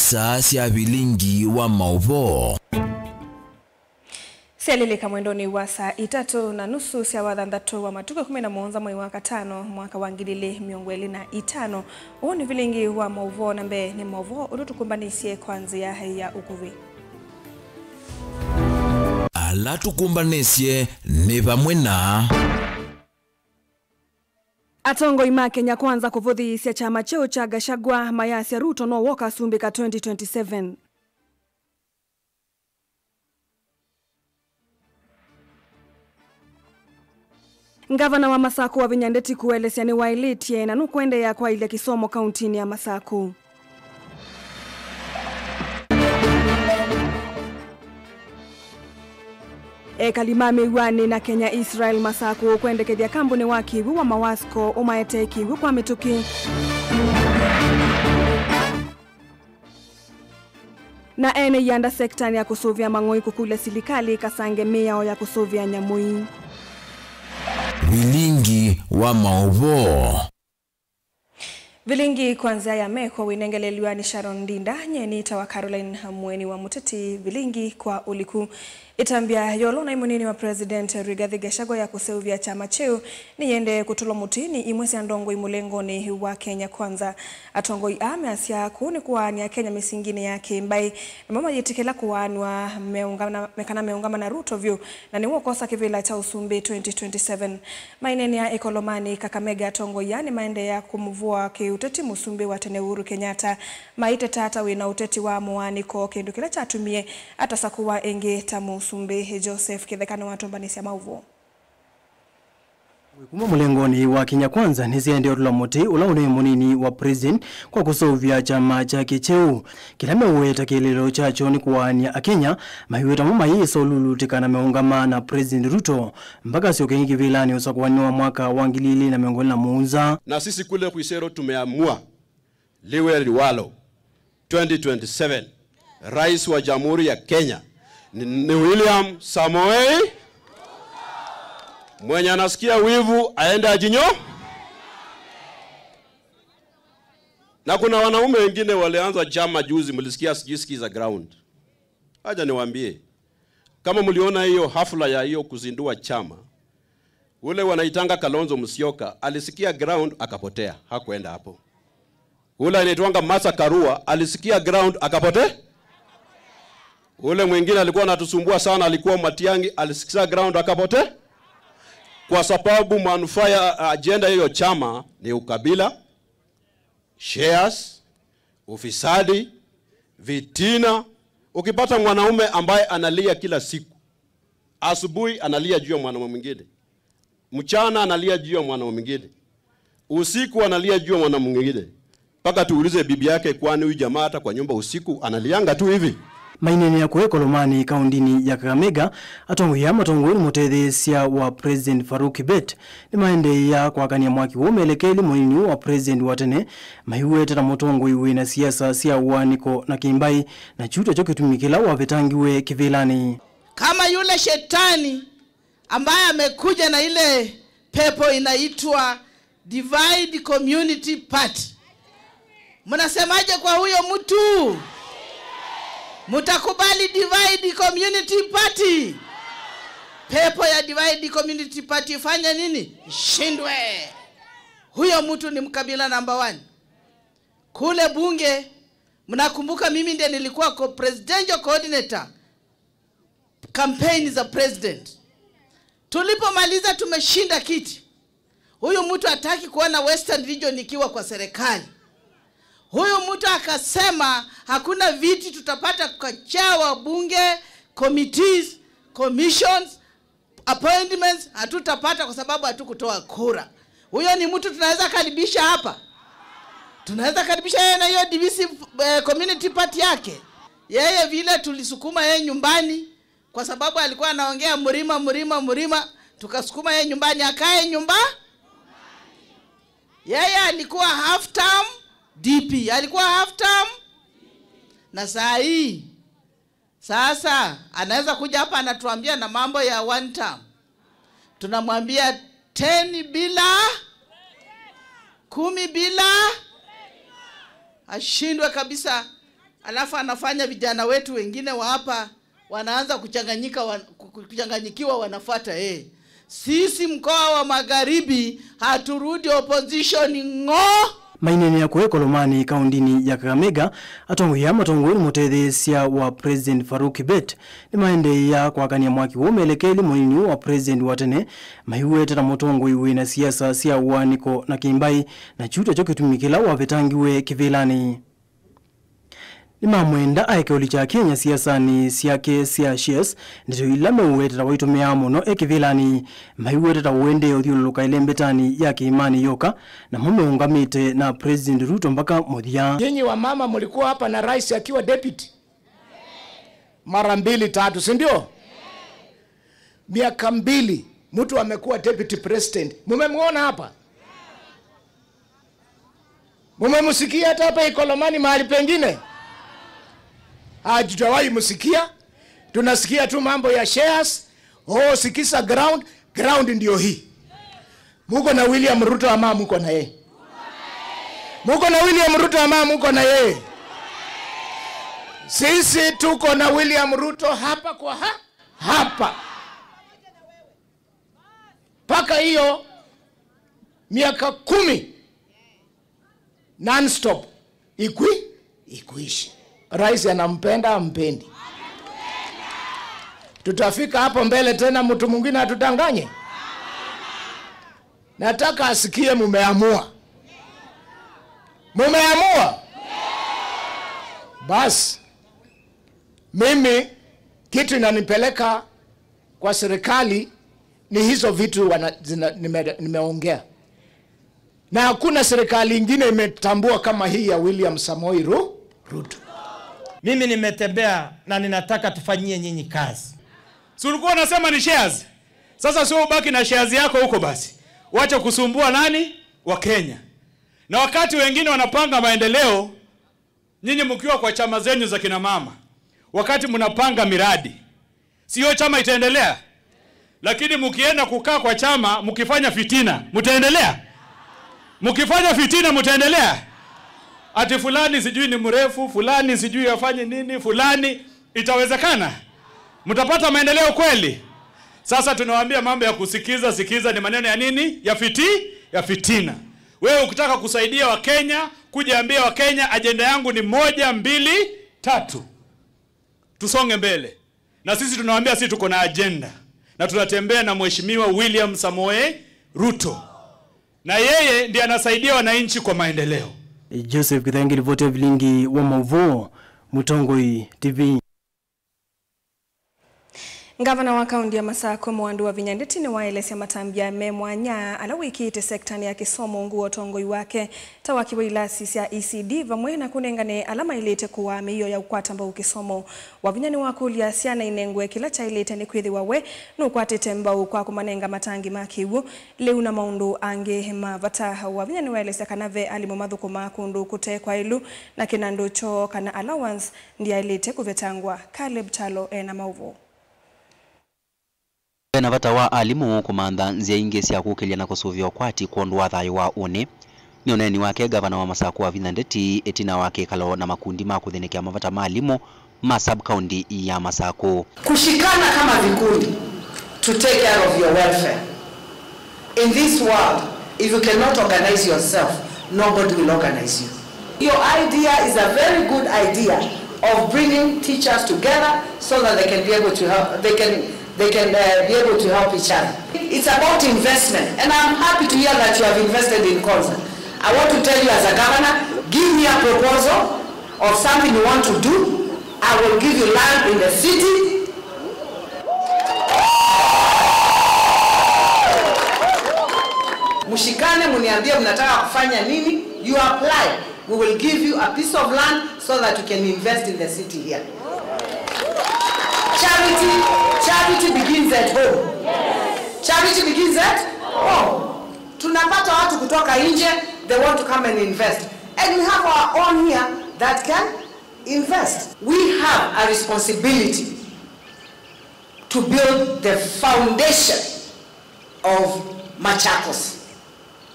saa cia vilingi wa mauvo. Sialilika mwendoni wa saa 3:30 cia wathanthatu wa matuko 11 mwezi wa Katano mwaka wa 2025. Huu ni vilingi wa mauvo na mbe ni mauvo utukumbanisye kwanzia ya ukuvi. Ala tukumbanisye ni vamwe na Atongo ima Kenya kwanza kuvuthiisya chama cheo cha Gachagua mayasya Ruto no woka sumbika 2027. Ngavana wa Masaku wa Vinyandeti kuelesya ni wailitie na nukwende ya kwa ile kisomo kauntini ya Masaku. Kalimame wani na Kenya Israel Masaku kwendekethia kambuni waki wa Mawasco umaeteki kwa mituki. Na ene yanda sektani ya kusuvia mang'oi kukule silikali kasange miao ya kusuvia Nyamui. vilingi wa mauvo. Vilingi kwanza ya meko winengeleliwa ni Sharon Ndinda nyenita wa Caroline Mweni wa Muteti. Vilingi kwa uliku itambia yolo na imunini wa President Rigathi Gachagua ya kuseuvia chama cheo ni yende kutulo mutini imwesi andongo imulengoni wa Kenya kwanza. Atongo ame asya kuni kuwani ya Kenya misingine yake mbai mama yitikela kuwanwa meungama na Ruto vyo na ni wakosa kivila cha Usumbi 2027. Maineni ya Ekolomani Kakamega atongo yani maende ya kumuvua uteti Musumbi wa tene Uhuru Kenyatta maite tata wina uteti wa muani ko kindu kila chatumie atasakuwa enge tamu Musumbi Joseph Kithekana watombanisi ya mauvo. Kuma mulengoni wa Kenya kwanza niziende otula muti ula munini wa president kwa kusovya chama chake cheu. Kila meweta kilelo chacho ni kuwania Kenya mahiweta muma yiso lulutikana meungama na President Ruto mpaka sio kengi vilani usakuwaniwa mwaka wa 2025. Na sisi kule Kuisero tumeamua liwe liwalo 2027 rais wa Jamhuri ya Kenya ni William Samoei. Mwenye anasikia wivu aende ajinyo. Na kuna wanaume wengine walianza chama juzi, mlisikia sijisiki za ground. Acha niwaambie, kama mliona hiyo hafla ya hiyo kuzindua chama, ule wanaitanga Kalonzo Musyoka alisikia ground akapotea, hakuenda hapo. Ule anaitwanga Martha Karua alisikia ground akapotea. Ule mwingine alikuwa anatusumbua sana, alikuwa Matiang'i, alisikia ground akapotea. Kwa sababu manufaa ya agenda hiyo chama ni ukabila, shares, ufisadi, vitina. Ukipata mwanaume ambaye analia kila siku, asubuhi analia juu ya mwanaume mwingine, mchana analia juu ya mwanaume mwingine, usiku analia juu ya mwanaume mwingine, mpaka tuulize bibi yake, kwani huyu jamaa hata kwa nyumba usiku analianga tu hivi? Mainene ya Ekolomani kaundini ya Kakamega atongo ya matongoni mutethesia wa President Faruk Kibet ni maende ya kwa kania mwaki umelekeli munini wa President watene mahiwete na motongo iwe na siasa sia uaniko na kimbai na chuto choke tumikila wa vetangiwe kivilani. Kama yule shetani ambaye amekuja na ile pepo inaitwa Divide Community Party, mnasemaje kwa huyo mtu? Mutakubali Divide Community Party? Pepo ya Divide Community Party fanya nini? Shindwe. Huyo mtu ni mkabila namba 1. Kule bunge, mnakumbuka mimi ndiye nilikuwa presidential coordinator campaign za president. Tulipomaliza tumeshinda kiti. Huyo mtu hataki kuona Western Region ikiwa kwa serikali. Huyu mtu akasema hakuna viti tutapata kuchawa bunge, committees, commissions, appointments hatutapata kwa sababu hatukutoa kura. Huyo ni mtu tunaweza karibisha hapa? Tunaweza karibisha yeye na hiyo divisive community party yake? Yeye vile tulisukuma yeye nyumbani kwa sababu alikuwa anaongea murima, tukasukuma yeye nyumbani akae nyumba. Yeye alikuwa half term DP, alikuwa half term. Na saa hii sasa anaweza kuja hapa anatuambia na mambo ya one term. Tunamwambia 10 bila 10 bila ashindwe kabisa. alafu anafanya vijana wetu wengine wa hapa wanaanza kuchanganyikiwa wanafuata yeye. Sisi mkoa wa Magharibi haturudi opposition ngo. Mainene ya kwe Kolomani kaundini ya Kakamega atongoya matongoni mutethesia wa President Farouk Kibet ni maende ya kwa kani ya mwaki umelekeli munini wa President watene maiwete na motongo iwe na siasa sia uaniko na kimbai na chuta choke tumikila wa vetangiwe kivilani. Ni mamwenda aike ulicha Kenya siasa ni siake siya shares nito ilame uwete na waitumia mono kivilani maiwete na uende uthiuluka ilembetani ya kiimani yoka na mume ungamite na President Ruto mpaka modhia. Nyinyi wa mama mulikuwa hapa na rais akiwa deputy mara 2-3, si ndio? Miaka 2 mtu amekuwa deputy president. Mumemwona hapa? Mumemsikia hata hapa Ikolomani mahali pengine? Hatujawahi msikia. Tunasikia tu mambo ya shares. Sikisa ground ndio hii. Muko na William Ruto ama muko na yeye? Muko na William Ruto ama muko na yeye? Sisi tuko na William Ruto hapa kwa hapa. Paka hiyo miaka 10 non-stop ikuishi. Rais anampenda ampendi. Tutafika hapo mbele tena mtu mwingine atudanganye? Nataka asikie mumeamua. Mumeamua? Bas. Mimi kitu inanipeleka kwa serikali ni hizo vitu nimeongea. Na hakuna serikali nyingine imetambua kama hii ya William Samoei Ruto. Mimi nimetembea na ninataka tufanyie nyinyi kazi. Si ulikuwa unasema ni shares? Sasa sio ubaki na shares yako huko basi. Wacha kusumbua nani? Wa Kenya. Na wakati wengine wanapanga maendeleo, nyinyi mkiwa kwa chama zenyu za kina mama, wakati mnapanga miradi, sio chama itaendelea? Lakini mkienda kukaa kwa chama, mkifanya fitina, mtaendelea? Mkifanya fitina mtaendelea? Ati fulani sijui ni mrefu, fulani sijui afanye nini, fulani, itawezekana? Mtapata maendeleo kweli? Sasa tunawaambia mambo ya sikiza ni maneno ya nini? Ya fitina. Wewe ukitaka kusaidia Wakenya, kujaambia Wakenya ajenda yangu ni 1, 2, 3. Tusonge mbele. Na sisi tunawaambia sisi tuko na agenda. Na tunatembea na Mheshimiwa William Samoei Ruto. Na yeye ndiye anasaidia wananchi kwa maendeleo. Joseph Kithangi, ripoti ya Vilingi wa Mauvo, Mutongoi TV. Gavana wa kaunti ya Masako Mwandu wa Vinyandeti ni waelesya matambia memwanya ala wiki ite sektani ya kisomo nguo tongoi wake tawakiwa ilasi ya ECD vamwe na kunengane alama ilete kuwa miyo ya ukwata mbao kisomo wa vinyani wakulia siana inengwe kila cha ilete ni kwithi wawe nukwatete mbao kwa kumanenga matangi makiwu leu na maundu ange hema vataha wa vinyani waelesya kanave alimo madhuko makundu kute kwa ilu na kinando cho kana allowance ndiya ilete kuvetangwa. Caleb Chalo na Mauvo. Na vata wa alimu kumanda nzia inge siya kukelia na kusuvio kwati kuondua thayo wa une ni oneni wake gavana wa Masako wa Vinyandeti etina wake kalo na makundi makuthenekea mavata maalimu masub county ya Masako kushikana kama vikundi to take care of your welfare. In this world, if you cannot organize yourself, nobody will organize you. Your idea is a very good idea of bringing teachers together so that they can be able to help, they can be able to help each other. It's about investment, and I'm happy to hear that you have invested in Konza. I want to tell you as a governor, give me a proposal of something you want to do. I will give you land in the city. Mushikane, muniambie mnataka kufanya nini, you apply. We will give you a piece of land so that you can invest in the city here. Charity begins at home. Yes. Charity begins at home. Tunapata watu kutoka nje, they want to come and invest. And we have our own here that can invest. We have a responsibility to build the foundation of Machakos.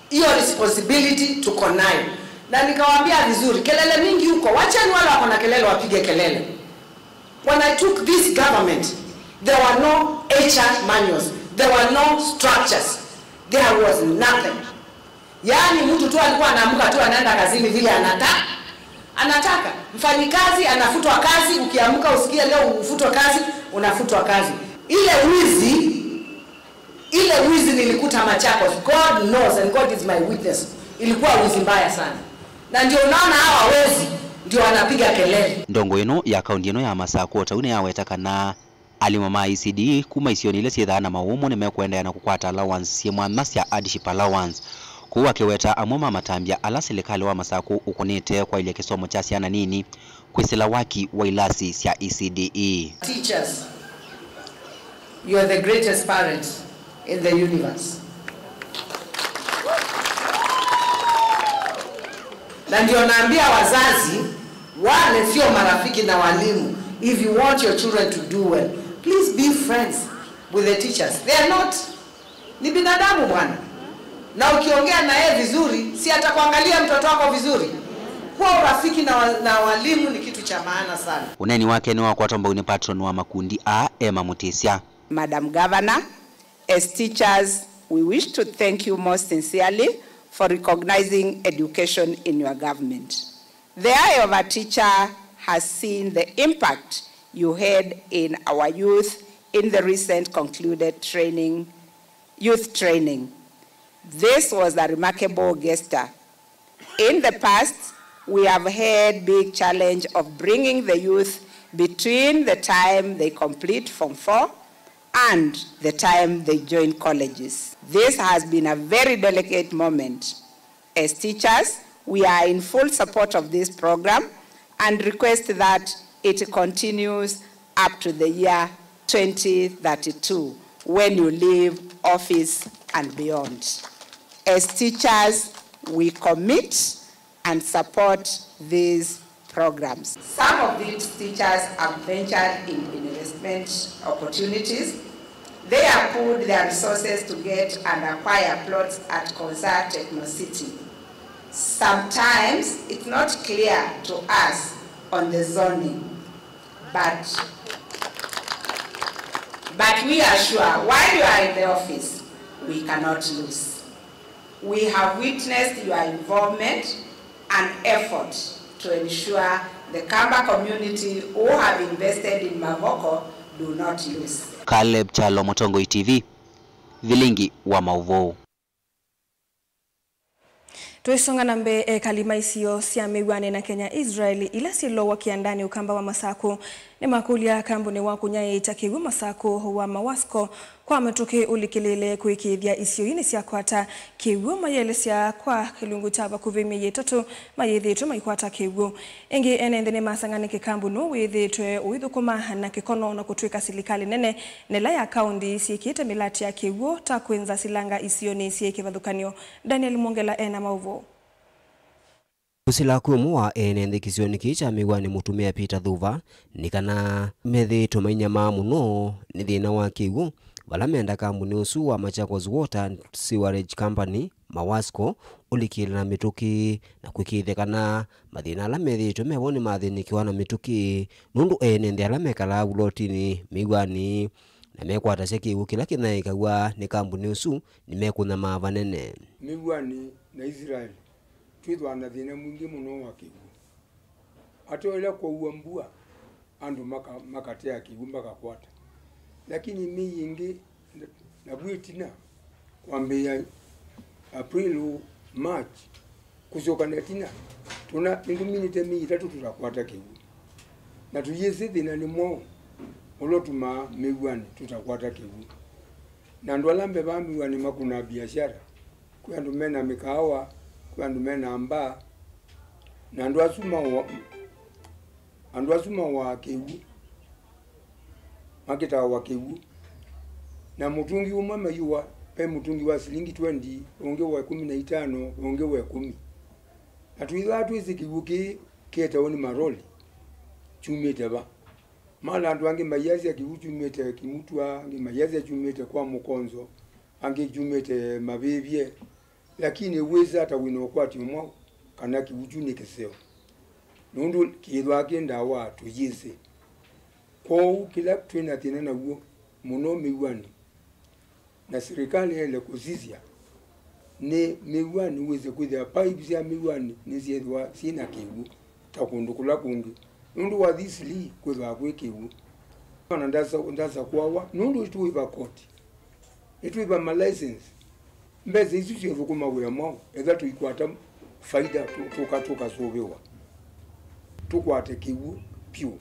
Your responsibility to connive. Na nikawaambia vizuri, kelele mingi huko, wachani wale wako na kelele wapige kelele. When I took this government, there were no HR manuals, there were no structures, there was nothing. Yaani mtu tu alikuwa anaamka tu anaenda kazini vile anataka. Mfanyikazi anafutwa kazi, ukiamka usikie leo ufutwa kazi, unafutwa kazi. Ile wizi nilikuta Machakos. God knows and God is my witness. Ilikuwa wizi mbaya sana. Na ndio unaona hawa wezi ndio wanapiga kelele. Ndongo ino ya kaunti ino ya Masako tauni yaweta kana alimama ICD kuma isioni ile siethana maumo nimekwenda na kukwata allowance ya mwanasya adiship allowance kuwa keweta amoma matambia ala serikali wa Masako ukunete kwa ile kisomo cha siana nini kwisila waki wa ilasi sia ECDE. Teachers, you are the greatest parents in the universe. Na ndio naambia wazazi wale sio marafiki na walimu, if you want your children to do well, please be friends with the teachers. They are not, ni binadamu bwana. Na ukiongea na yeye vizuri, si atakuangalia mtoto wako vizuri. Kwa urafiki na walimu ni kitu cha maana sana. Uneni wake ni wakwata ni patron wa makundi a Emma Mutesia. Madam Governor, as teachers, we wish to thank you most sincerely for recognizing education in your government. The eye of a teacher has seen the impact you had in our youth in the recent concluded youth training. This was a remarkable gesture. In the past, we have had big challenge of bringing the youth between the time they complete Form 4 and the time they join colleges. This has been a very delicate moment. As teachers, we are in full support of this program and request that it continues up to the year 2032 when you leave office and beyond. As teachers, we commit and support these programs. Some of these teachers have ventured in investment opportunities. They have put their resources to get and acquire plots at Konza Techno City. Sometimes it's not clear to us on the zoning, but we are sure while you are in the office, we cannot lose. We have witnessed your involvement and effort to ensure the Kamba community who have invested in Mavoko do not lose. Caleb Chalo, Motongoi TV, Vilingi wa Mauvoo. Tuisonga nambe kalima isio cia migwane na Kenya Israeli ila silo wakiandani ukamba wa Masako ni makulia kambuni wa kunyaye itakiwa Masako wa Mawasco kwa metoke ulikilele kuikithia isio ini cia kwata kiwu mayele cia kwa kilungu chaba kuvimi yetatu mayethitu maikwata kiwu ingi enendene masanganike kambunu withitwe uithukuma na kikono na kutwika silikali nene nela ya kaundi siekite milati ya kiwu ta kwenza silanga isio ni sieke vadhukanio. Daniel Mongela ena Mauvoo. Kusila kumu wa enende kisioni kicha migwani mutumia Peter Thuva nikana methi tumainyama muno ni thina wa kiwu wala menda kambuni usu wa Machakos Water Sewerage Company Mawasco ulikila na mituki na kwikithekana mathina ala methi tumewoni mathinikiwa na mituki nundu enende ala mekala ulotini migwani na mekwata kiwu kila kinaikagwa ni kambuni usu ni mekuna mavanene migwani na Israeli twithwa na thina mwingi muno wa kiwu atoela kwa uambua andu makatea kiwu makakwata lakini miyingi na bwitina kwambia April March kusoka netina tuna minute mitatu tutakwata kiwu na tuyeze thina ni mwo ulotuma migwani tutakwata kiwu na ndwalambe bambiwani makuna biashara kwa ndu mena mikahawa kwa ndu mena amba na ndu asuma wa kiwu makita wa kiwu na mutungi umama yuwa pe mutungi wa silingi 20 onge wa 15 onge wa 10 na tuiza tuizi kiwuki keta oni maroli chumete ba mala andu ange mayazi ya kiwu chumete kimutwa ange mayazi ya chumete kwa mukonzo ange chumete mabebye lakini weza hata wino kwati mwa kana kiujuni keseo nundu kidwa kenda wa tuyise kwa kila twina tena na uo muno miwani na serikali ile kuzizia ne miwani uweze kuja pipes ya miwani niziedwa sina kiwu takundukula kungi nundu wa this li kwa kwekiwu kana ndaza kwawa nundu tuiba koti etuiba ma license mbeze isu sio kuma wemo eza tuikwata faida tuka sobewa tukwate kiwu piu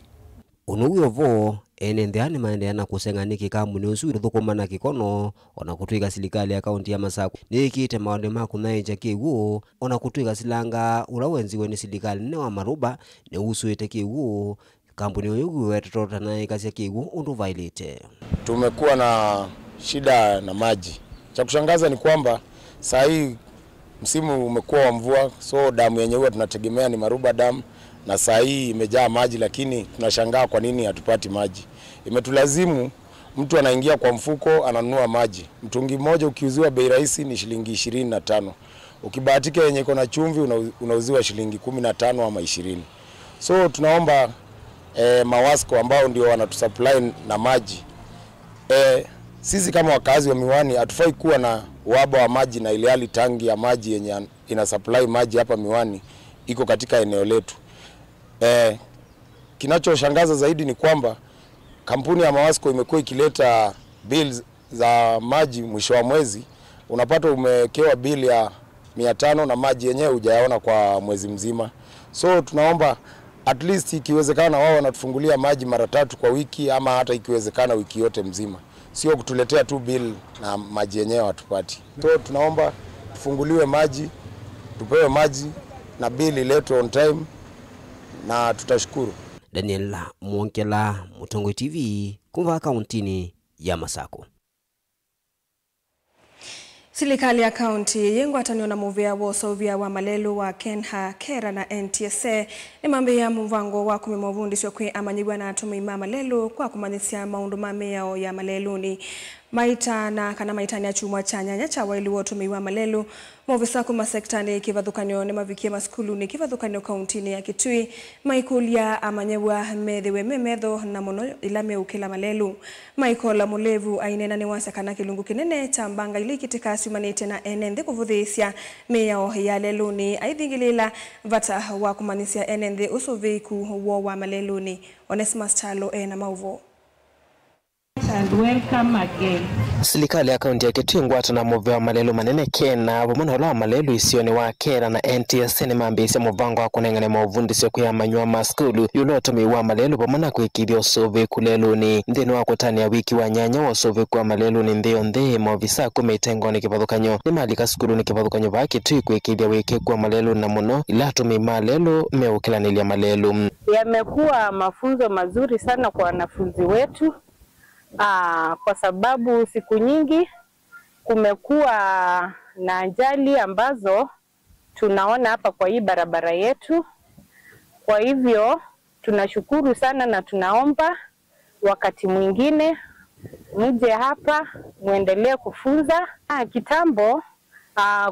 unuyo vo ene ndani maendeana kusenganiki kamuni usu thukumana kikono ona kutwika serikali ya kaunti ya Masaku nikite maonde makunaija kiwu ona kutwika silanga urawenziwe ni serikali ne wa Maruba ne usuite kiwu kampuni uyu wetota na ikasi kiwu undu violate. Tumekuwa na shida na maji. Cha kushangaza ni kwamba saa hii msimu umekuwa wa mvua, so damu yenye huwa tunategemea ni Maruba Dam, na saa hii imejaa maji, lakini tunashangaa kwa nini hatupati maji. Imetulazimu mtu anaingia kwa mfuko ananunua maji. Mtungi mmoja ukiuziwa bei rahisi ni shilingi 25. Ukibahatika yenye iko na chumvi unauziwa shilingi 15 ama 20. So tunaomba Mawasco ambao ndio wanatusupply na maji. Sisi kama wakazi wa Miwani hatufai kuwa na uhaba wa maji, na ile hali tangi ya maji yenye ina supply maji hapa Miwani iko katika eneo letu. Kinachoshangaza zaidi ni kwamba kampuni ya Mawasco imekuwa ikileta bills za maji mwisho wa mwezi, unapata umekewa bill ya 500 na maji yenyewe hujayaona kwa mwezi mzima. So tunaomba at least ikiwezekana wao wanatufungulia maji mara 3 kwa wiki, ama hata ikiwezekana wiki yote mzima. Sio kutuletea tu bill na maji yenyewe hatupati. So tunaomba tufunguliwe maji, tupewe maji na bill iletwe on time, na tutashukuru. Daniel Mwonkela, Mutongo TV, kuva kauntini ya Masako. Serikali ya kaunti yengwatanio na muvea wa usovia wa malelu wa Kenha Kera na NTSA ni mambe ya mvango wa kumimavundisho kwe amanyibwa na atumiima malelu kwa kumanyisia maundu mameo ya maleluni. Maita na kana maitani ya chumwa cha nyanya cha wailu watumiwa malelu movisa kuma sektani kivadhukanyo ni mavikia maskulu ni kivadhukanyo kauntini ya Kitui maikulia amanyewa medhiwe memedho na mono ilame ukila malelu maikola mulevu ainena ni wasa kana kilungu kinene chambanga ili kitika simanite na enende kuvudhisya meyao ya leluni aidhingilila vata wa kumanisia enende usuviku wa maleluni. Onesimus Chalo na mauvo. And welcome again. Serikali ya kaunti ya Kitui ngwata na muvea malelu manene kena vumana ola malelu isioni wa Kera na NTSA ni mambisi muvango wa kunengane mauvundisyo kuya manyua maskulu yulotomi wa malelu vumana kuikidia usove kuleluni ndeni wa kutania wiki wa nyanya wa usove kwa malelu ni ndeo ndee mauvisa kumeitengo ni kivadhukanyo ni malika skulu ni kivadhukanyo va Kitui kuikidia wiki kwa malelu na muno ilatumi malelu meukilanilia malelu. Yamekuwa mafunzo mazuri sana kwa wanafunzi wetu. Kwa sababu siku nyingi kumekuwa na ajali ambazo tunaona hapa kwa hii barabara yetu. Kwa hivyo tunashukuru sana na tunaomba wakati mwingine mje hapa muendelee kufunza. Kitambo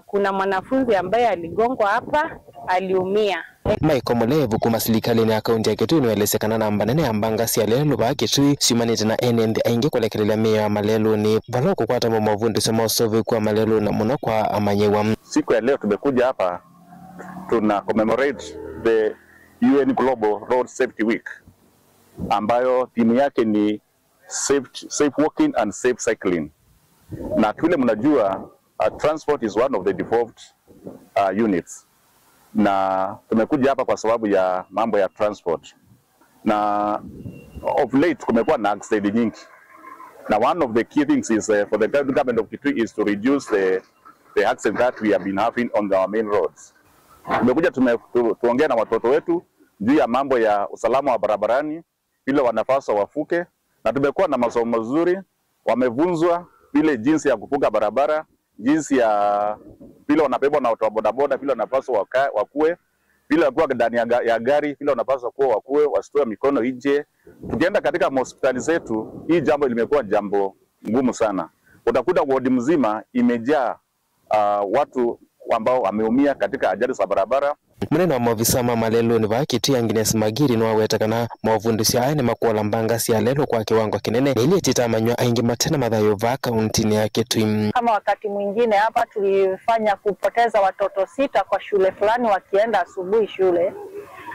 kuna mwanafunzi ambaye aligongwa hapa, aliumia. Maiko mulevu kuma serikali ni akaunti ya Kitui niwelesekana na mbanene ambanga si alelu ba Kitui simanite na enende ainge kulekelela meya malelu ni baloko kwa tamu mavundi sema usovi kwa malelu na muno kwa amanyewa. Siku ya leo tumekuja hapa tuna commemorate the UN Global Road Safety Week ambayo timu yake ni safe walking and safe cycling. Na kile mnajua transport is one of the devolved units. Na tumekuja hapa kwa sababu ya mambo ya transport. Na of late kumekuwa na accident nyingi. Na one of the key things is for the government of Kitui is to reduce the accident that we have been having on our main roads. Tumekuja tuongea na watoto wetu juu ya mambo ya usalama wa barabarani, vile wanapaswa wafuke, na tumekuwa na masomo mazuri, wamevunzwa vile jinsi ya kuvuka barabara, jinsi ya vile wanabebwa na watu wa bodaboda, vile wanapaswa wakue, vile wakuwa ndani ya gari, vile wanapaswa kuwa wakue, wasitoe mikono nje. Tukienda katika hospitali zetu, hii jambo limekuwa jambo ngumu sana. Utakuta wodi mzima imejaa watu ambao wameumia katika ajali za barabara. Munene wa maofisa ma Malelo ni vakiti Agnes Magiri no awetakana mavundisho aya ni makuola mbanga cia lelo kwa kiwango kinene ili titamanywa aingi matena mathayo va kauntini ya Kitui. Kama wakati mwingine hapa tulifanya kupoteza watoto 6 kwa shule fulani wakienda asubuhi shule,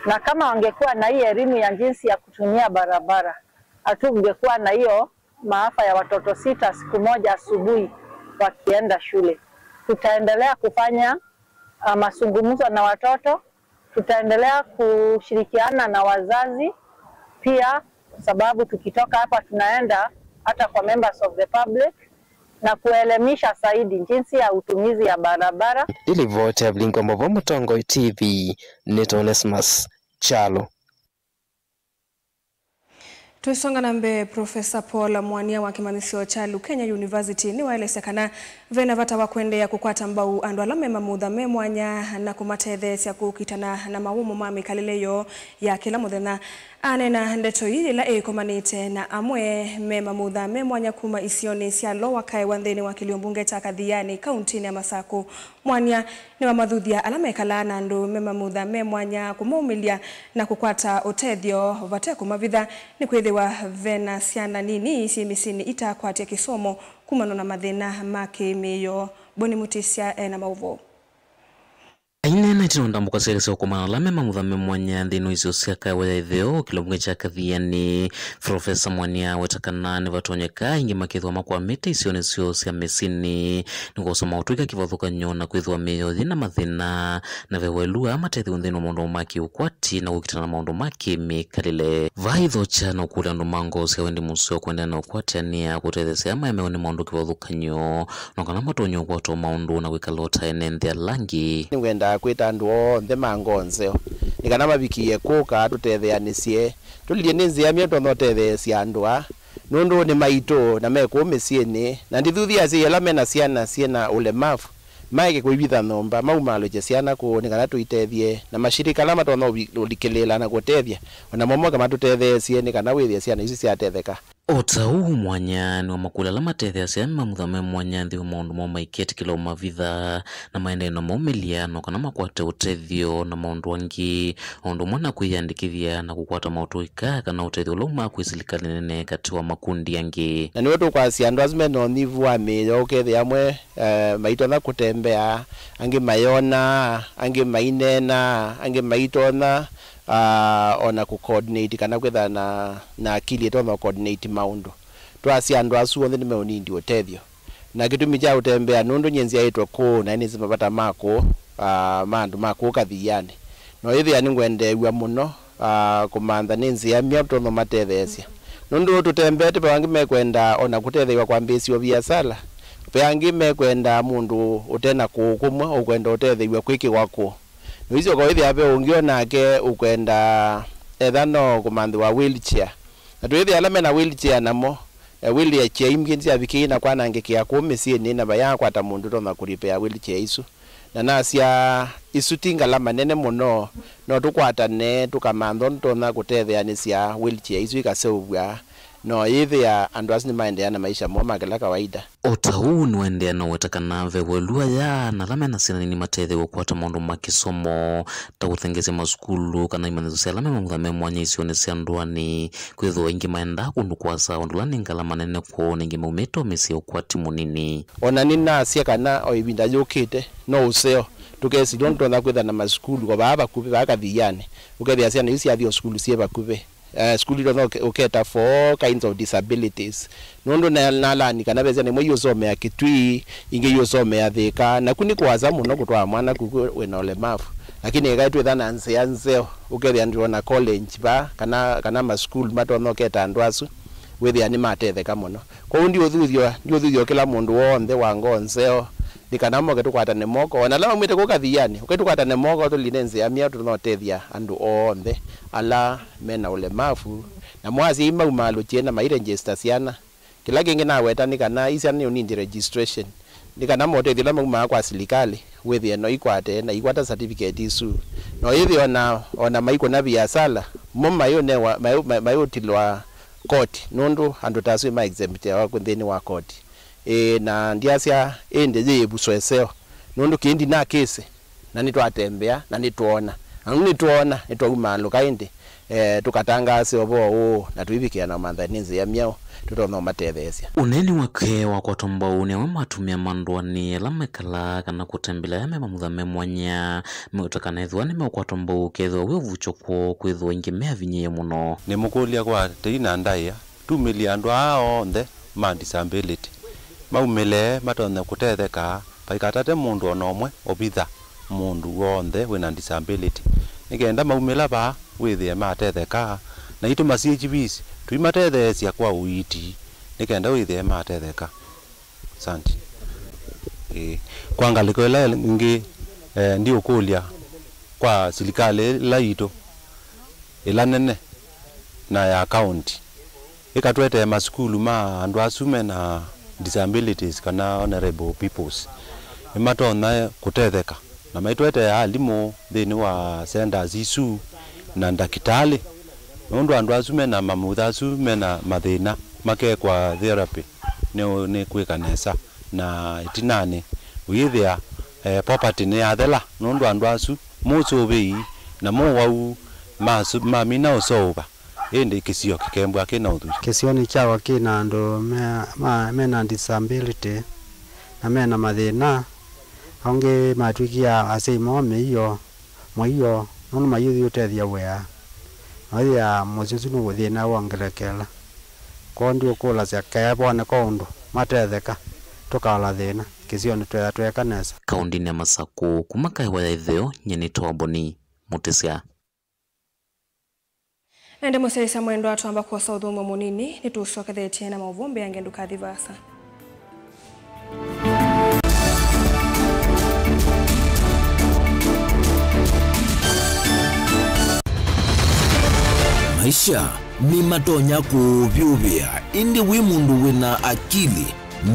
na kama wangekuwa na hii elimu ya jinsi ya kutumia barabara hatungekuwa na hiyo maafa ya watoto 6 siku moja asubuhi wakienda shule. Tutaendelea kufanya mazungumzo na watoto, tutaendelea kushirikiana na wazazi pia, sababu tukitoka hapa tunaenda hata kwa members of the public na kuelimisha zaidi jinsi ya utumizi ya barabara. Ili vote Blingo Mbovo Mutongo TV Neto Onesmus Chalo. Tuisonga na mbe Profesa Paul Mwania wa kimanisio cha Kenya University ni waelesekana vena vata wakwende ya kukwata mbau andu alame mamudha me Mwanya na kumathethe cia kukitana na mawumo ma mikaleleyo ya kila muthenya anena ndeto hili la ekomanite na amwe me mamudha me Mwanya kuma isioni cia Lower Kai wantheni wa Kiliombunge cha Kathiani kauntini ya Masako. Mwanya ni wa mathuthia alame kala na andu me mamudha me Mwanya kumaumilia na kukwata utethio vate kumavitha ni kwithiwa vena ciana nini ci misini itakwatia kisomo kumano na mathina makimiyo. Boni Mutisia na mauvo aina na tinonda mukasirisa ukumana lame mamudha me Mwanya ndino icio cia kawe itheo Kiliombunge cha Kathiani. Profesa Mwania wetakana ni vatonyeka ingi makithwa makwamite isioni cio cia misini nigosoma utuika kivathukanyo na kwithwa miyothi na mathina na vewelua matethi unthini wa maundu maki ukwati na gukitana na maundu maki mikalile vaithocha na ukula andu mango cia wendi musio kwenda na ukwatiania kutethesia maemeo ni maundu kivathukanyo na kana matonyo ukwato maundu na wikalota enenthia langi ngwenda kwita andu onthe mangonzeo nikana mabikie kuka tutetheanicie tulilie ninzia mieto notethesia andua nundu ni maito na meko misieni na ndithuthia cia la mena ciana ciena ulemavu maike kuibitha nomba maumalo je ciana ku nikana tuitethie na mashirika la matono ulikilela na gutethia ona momo kama tutethesie nikana withia ciana ici ciatetheka. Otau Mwanya ni wa makula la matethia cia mamudha me Mwanya nthi maundu mo maiketi kila umavitha na maendeno maumilia no kana makwate utethio na maundu angi ondu mwana kuiandikithia na kukwata mautuika kana utethio luma kwisilikana nene kati wa makundi angi na niwe tukwasi andu azime no nivu wa miyo ukethia amwe maito na kutembea angi mayona angi mainena angi maitona ona ku coordinate kana kwetha na akili tono coordinate maundu twasi andu asu onthe ni meonindi utethio na gitumi cha utembea nundu nyenzi aitwa ku na ni zimapata mako mandu mako Kathiani no ithi ani ngwendewa muno kumantha ninzi ya mia tono matethesia nundu tutembete pangi mekwenda ona kutethewa kwa mbesio biasala pangi mekwenda mundu utena kukumwa ukwenda utethewa kwiki wako Nizo kwa hivi hape ungiona ake ukwenda ethano kumanthi wa wheelchair. Na tuhithi alame na wheelchair namo wheelchair imginzi ya viki na kwa nange kia kumisi ni na baya kwa tamundu tona kuripea wheelchair isu. Na nasia isu tinga la manene muno no tukwatane tukamantho tona kutetheanisia wheelchair isu ikaseuvwa no hivi ya andu asini maendeana maisha mo magala kawaida. Otau ni wendeana wetakana vewelua ya na lame na sina nini matethio ukwata maundu makisomo ta uthengeze maskulu kana imanezo cia lame mamudha me Mwanya isioni cia nduani kwithwa ingi maenda kundu kwasa ondulani ngala manene kwona ingi maumito misi ukwati munini ona nina cia kana o ibinda yukite no useo tukesi don't tona kwitha na maskulu kwa baba kupe ba Kathiani ukethia ciana isi athio skulu cie bakupe school don't uketa for kinds of disabilities nondo na lani kana beza ni mwe yosome ya Kitui inge yosome ya Thika na kuni kwaza muno kutwa mwana kuku wena ulemavu lakini igaitwe thana anze ukethia ndio na college ba kana ma school matono keta andwasu wethia ni matetheka muno kwa ndio thuthio kila mundu wonthe wangonzeo nikanamo ketukwatane moko ona la mwite ku Kathiani uketukwatane moko tulinenze ya mia tunotethia andu onthe ala mena ulemavu na mwazi maumalo chena mairegister ciana kila kingi na wetani kana isiani unindi registration nikana motethia la mauma kwa serikali wethia no ikwate na ikwata certificate isu no hivi ona maiko na biasala mumma yo ne mayo tilwa court nundu andu tasu ma exempt ya kunthini wa court na ndiasia ende je busweseo nundu kindi na kese na nitwatembea na nituona nitwauma lukaindi tukatangase obo na tuibikia na mandhaninzi ya miao tutono matethesia uneni wake wa kwatomba une wa matumia mandwani la mekala kana kutembela ya mema muthame mwanya meutakana ithwa ni mekwatomba ukethwa we vuchoko kwithwa ingimea vinye muno ni mukulia kwa teina ndaia 2 million ndwa onthe ma disability maumile matone kutetheka paikatate mundu onomwe obitha mundu wonthe wina disability nikenda maumila ba withie matetheka na itu CHPs tuimatethesia kwa uiti nikenda withie matetheka santi kwa ngaliko ila ngi ndio kulia kwa serikali la ito ila nene na ya county ikatwete maskulu ma andu asume na disabilities kana honorable peoples imatona kutetheka na maitwete alimu thini wa centers isu na ndakitali nundu andu asume na mamutha asume na mathina make kwa therapy ni kwikanesa na itinani withia property ni athela nundu andu asu musubi na muwau mamina usoba indi kisio kikembwa kina uthu kisio ni chawa kina andu mena disability na mena mathina onge matwikia ase mome iyo moyo nunu mayuthi utethia wea oya mususu no guthina wongerekela kondi ukula cia kebone kondu matetheka tukala thina kisio ni tweka nesa kaundi ni Masaku kumakai wa itheo nyeni toboni mutisia ende muserisa mwendo atwamba kwa saudhumo munini nitucokethetie na mauvumbi yangenduka thivasa maisha ni matonya kuvyuvia indi wi mundu wina akili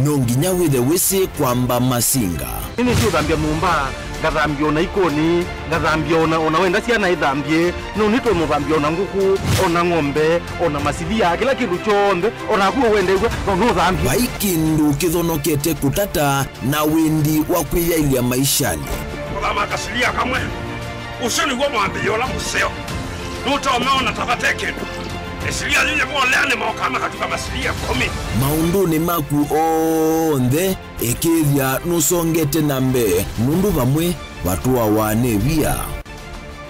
nonginya withe wisi kwamba masinga ini sio thambia mumba ngathambia ona ikoni ngathambia ona wenda ciana ithambie no nitwe muthambia ona nguku ona ng'ombe ona masithia kila kindu chonthe ona kuo wende no thambia vaikindu kithonokete kutata na windi wa kwiyailia maishani kama kasilia kamwe usoni gwa mwambio la museo nuto maona tabate kindu esilia yeye kwa lene maokama katika masilia 10 maunduni maku onthe ekithia nusongete nambe nundu vamwe watu wa wanevia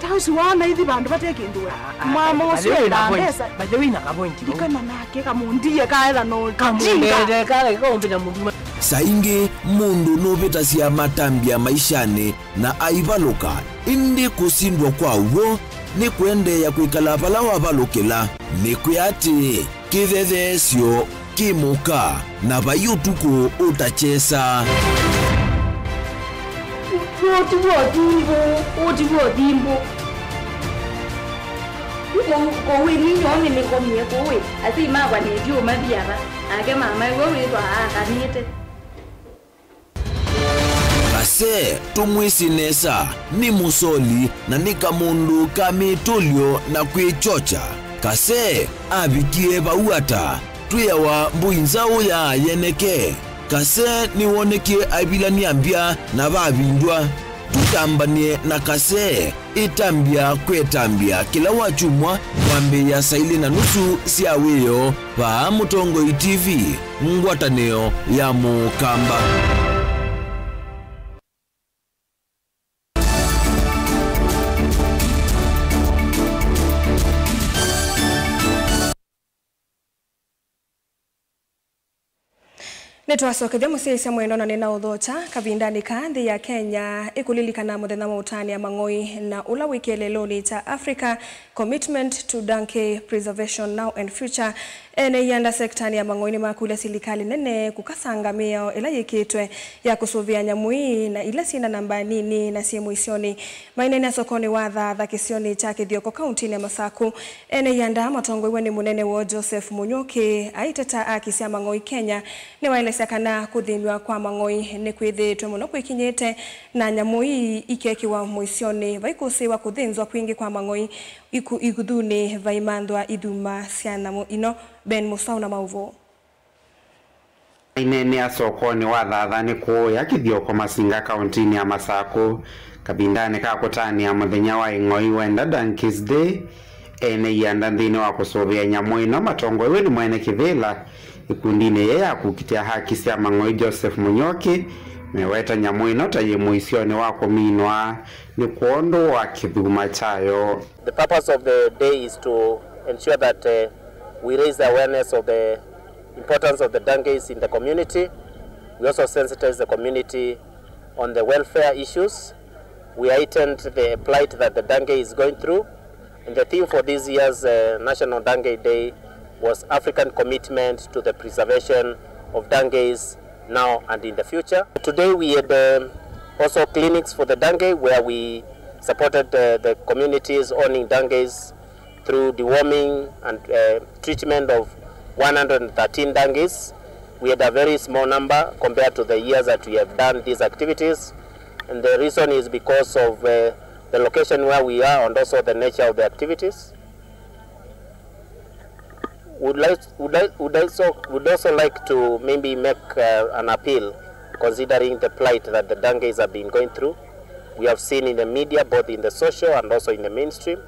tausi wana hithi bandu batekindwa mama ucio ndambesa baje wina kapointi dikana nake kamundie kaela no kamundie kale kombina mundu saingi mundu nuvita cia matambia maishani na aivaluka indi kusindwa kwa uwo ni kuendeya kwikala pala wavalukila ni kuyati kithethesyo kimuka na vayutuku utachesa otivodimbo kowe ninyone nikomie kowe ati magwa nedio mathiara ake mama wewe twa akanite kase tumwisinesa ni musoli na ni kamundu kamitulyo na kwichocha kase avikie vauata tuyawa mbuinzao ya yeneke kase niwonekie avilania mbia na vavindwa tutambanie na kase itambia kwetambia kila wachumwa wambe ya saili na nusu siaweyo va Mutongoi TV ngwataneo ya Mukamba. Netwacokethia muciicia mwendo na nina uthocha kavindani kanthi ya Kenya ikulilikana muthenya wa utani ya Mang'oi na ula wikieleloni cha Africa Commitment to Donkey Preservation Now and Future ene yanda sektani ya Mang'oi ni makule silikali nene kukasanga meo ila yikitwe ya kusuvia nyamui na ila sina namba nini na simu isioni mainene ya sokoni watha kisioni cha Kithioko kaunti ya Masaku ene yanda Matongoi ni munene wa Joseph Munyoki aiteta akisia Mang'oi Kenya ni wailesa kana kuthinwa kwa Mang'oi ni kwithitwe muno kwikinyete na nyamui ikekiwa muisioni vaikusiwa kuthinzwa kwingi kwa Mang'oi iguthuni vaimandwa iduma ciana ino Ben Musau na mauvo inene ya sokoni wathathani kuya Kithioko Masinga kaunti ya Masaku kabindane ka kutania muthenya wa ing'oi wenda Donkeys Day ene yanda ndine wa kusovia nyamwino matongo we ni mwene kivila ikundine ya kukitia haki cia mang'oi Joseph Munyoki meweta nyamwino taye muisioni wako minwa ni kuondo wa kithuma chayo. The purpose of the day is to ensure that we raise the awareness of the importance of the donkeys in the community. We also sensitize the community on the welfare issues. We heightened the plight that the donkey is going through. And the theme for this year's National Donkey Day was African commitment to the preservation of donkeys now and in the future. Today we had also clinics for the donkey where we supported the communities owning donkeys through deworming and treatment of 113 donkeys. We had a very small number compared to the years that we have done these activities. And the reason is because of the location where we are and also the nature of the activities. Would also like to maybe make an appeal considering the plight that the donkeys have been going through. We have seen in the media, both in the social and also in the mainstream,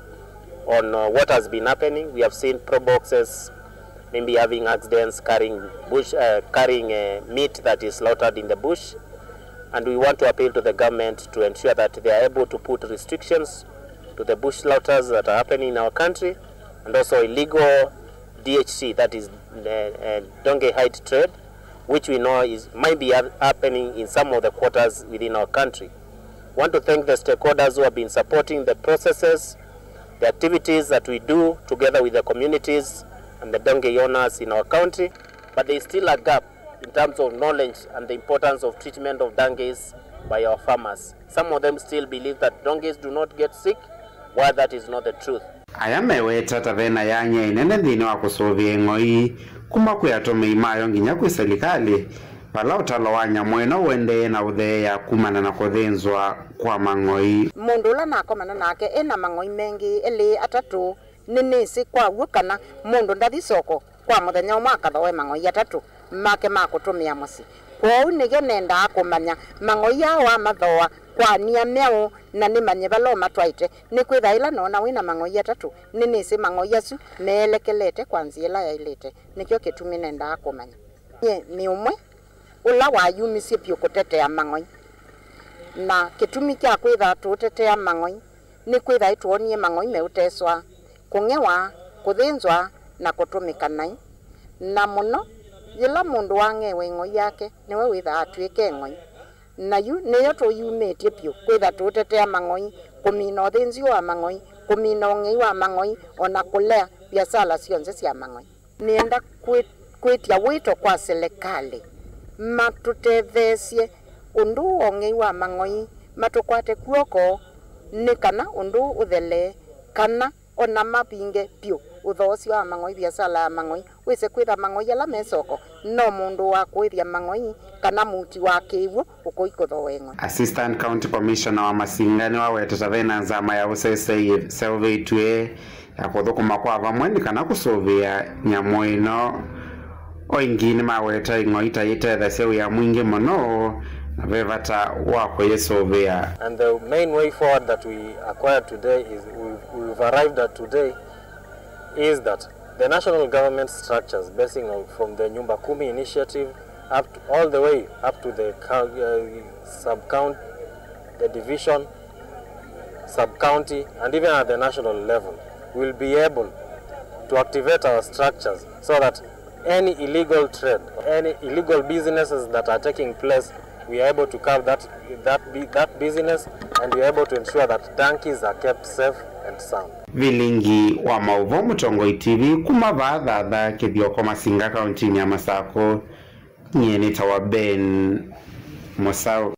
on what has been happening. We have seen pro boxes maybe having accidents carrying meat that is slaughtered in the bush. And we want to appeal to the government to ensure that they are able to put restrictions to the bush slaughters that are happening in our country, and also illegal DHC, that is donkey hide trade, which we know might be happening in some of the quarters within our country. I want to thank the stakeholders who have been supporting the processes, the activities that we do together with the communities and the donkey owners in our country, but there is still a gap in terms of knowledge and the importance of treatment of donkeys by our farmers. Some of them still believe that donkeys do not get sick, while that is not the truth. Aya meweta tavena yanye inene ndine wa kusovia ng'oi kuma kuyatome imayo nginya kwi serikali pala utalo wa nyamwino wende na utheya kumana na kuthenzwa kwa mang'oi. Mundu ula nakomana nake ena mang'oi mengi eli atatu ninisi kwa wukana mundu ndathi soko kwa muthenya umakathoe mang'oi atatu make makutumia musi kwou nige nenda akumanya mang'oi yao amathoa kwa nia meo na nimanye balo matwaite ni kwithaila nona wina mang'oi atatu ninisi mang'oi acu meelekelete kwa nziela yailete nikyo kitumi nenda akumanya ni umwe ula wayumisie pio kutetea mang'oi na kitumi kya kwitha tutetea mang'oi ni kwitha ituonie mang'oi meuteswa kungewa kuthinzwa na kutumika nai na muno yila mundu wangewe ng'oi yake niwe witha atwike ng'oi na yu niyo tuyumitie pio kwitha tutetea mang'oi kumina uthinzi wa mang'oi kumina ung'ei wa mang'oi ona kulea biashara cionse cia mang'oi. Nienda kwitia wito kwa serikali matutethesie undu ung'ei wa mang'oi matukwate kuoko ni kana undu uthele kana ona mapinge pio uthosi wa mang'oi biashara ya mang'oi wise kwitha mang'oi ala mesoko no mundu wa kwithia mang'oi kana muti wa kiwu ukoikothoe ng'oi. Assistant County Commissioner wa Masingani wa weteta vena nzama ya usese selvetwe ya kuthukuma kwa vamwe kana kusovia nyamwino oingini maweta ing'oi taitethesya ya mwingi muno na vevata wako yesovia. And the main way forward that we acquired today is we've arrived at today is that the national government structures basing on from the Nyumba Kumi initiative up to, all the way up to the sub-county, the division, sub-county, and even at the national level, will be able to activate our structures so that any illegal trade, any illegal businesses that are taking place, we are able to curb that business, and we are able to ensure that donkeys are kept safe and sound. Vilingi wa mauvo Mutongoi TV kuma vadha kithioko Masinga kaunti ya Masako nyeni tawa Ben Mosau.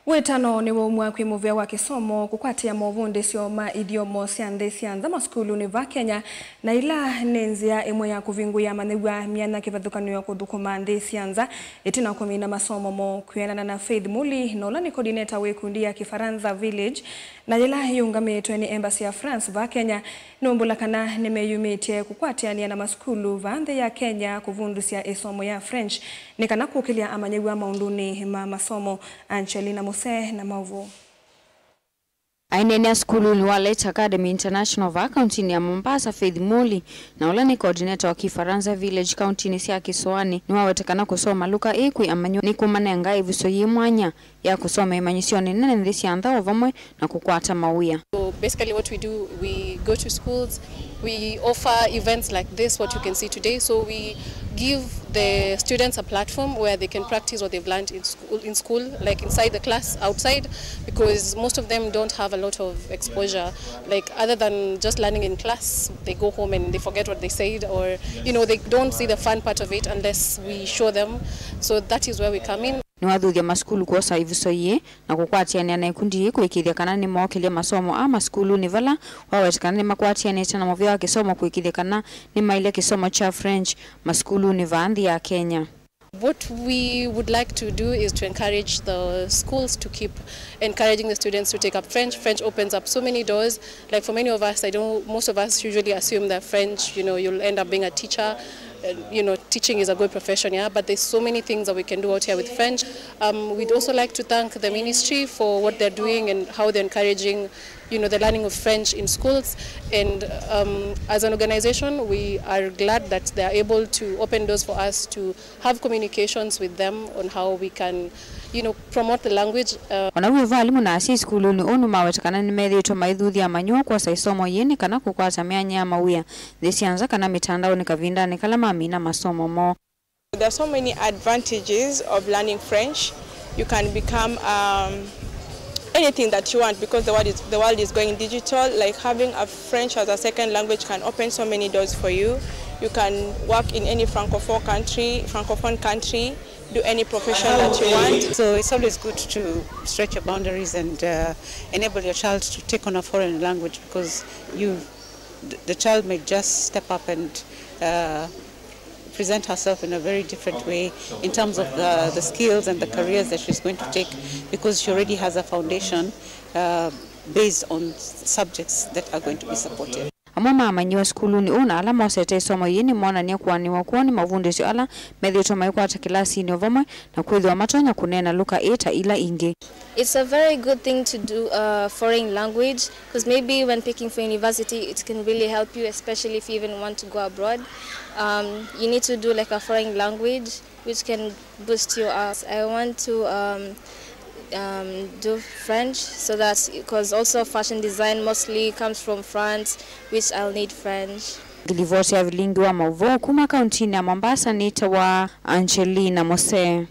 Wetano ni umwe kwimuvia wa kisomo kukwatia movundi sio ma idiomo siande sianza maskulu ni va Kenya na ila nenzia imwe ya kuvinguya manegwa miana kivathukano ya kuthukuma ndi sianza itina kumina masomo mo kuyanana na Faith Muli nola ni coordinator wekundi ya Kifaransa Village na ila yungamitwe ni Embassy ya France va Kenya nombula kana nimeyumitie kukwatia ni na maskulu vande ya Kenya kuvundusia esomo ya French ni kana kukilia amanyegwa maunduni ma masomo Angelina Mose na Mauvo. Ainene skulu ni Wallet Academy International va county ya Mombasa Faith Moli na ula ni coordinator wa Kifaransa Village county ni sia Kiswani ni wawetekana kusoma luka ekwi amanyo ni kumanenga ivuso yimwanya ya kusoma imanyisio ni nene ndisi andha ovamwe na kukwata mawia. So basically what we do, we go to schools, we offer events like this, what you can see today. So we give the students a platform where they can practice what they've learned in school, like inside the class, outside, because most of them don't have a lot of exposure. Like other than just learning in class, they go home and they forget what they said, or they don't see the fun part of it unless we show them. So that is where we come in. Ni wathuthia maskulu kuosa ivuso ye na kukwatiania na ikundi kuikithia kana ni mokelia masomo ama skulu ni vala wawetekana ni makwatiania tena movyo wa kisomo kuikithia kana ni maile kisomo cha French maskulu ni vaandhi ya Kenya. What we would like to do is to encourage the schools to keep encouraging the students to take up French. French opens up so many doors. Like for many of us, most of us usually assume that French, you'll end up being a teacher. Teaching is a good profession, yeah, but there's so many things that we can do out here with French. We'd also like to thank the ministry for what they're doing and how they're encouraging, the learning of French in schools. And as an organization, we are glad that they are able to open doors for us to have communications with them on how we can, promote the language. Wanawe walimu na asi skulu ni onu mawetekana ni medhito maidhuthi ya manyo kwa saisomo yeni kana kukwata mianya ya mawia. Desianza kana mitandao ni kavinda ni kalama mina masomo mo. There are so many advantages of learning French. You can become anything that you want because the world is going digital. Like having a French as a second language can open so many doors for you. You can work in any francophone country, do any profession that you want. So it's always good to stretch your boundaries and enable your child to take on a foreign language because the child may just step up and present herself in a very different way in terms of the skills and the careers that she's going to take because she already has a foundation based on subjects that are going to be supportive. Amama amanyiwa skulu ni una ala mosete somo yini mwana ni kuani mavundisho ala medhito maikwata kilasi ni ovamwe na kwithwa matonya kunena luka eta ila ingi. It's a very good thing to do foreign language because maybe when picking for university it can really help you, especially if you even want to go abroad. You need to do like a foreign language which can boost your ass. I want to do French so that because also fashion design mostly comes from France, which I'll need French. Gilivoti ya vilingi wa mauvo kuma kauntini ya Mombasa ni tawa Angelina Mose.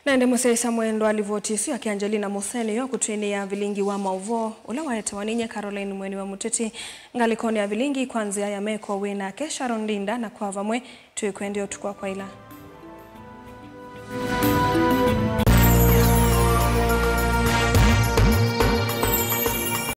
Nende Mose Samuendo alivoti siyo ya Angelina Mose ni kutueni ya vilingi wa mauvo ula waeta waninye Caroline Mweni wa Muteti ngalikoni ya vilingi kwanzia ya meko wina Sharon Ndinda na kwa vamwe tuwe kuendio tukua kwa ila.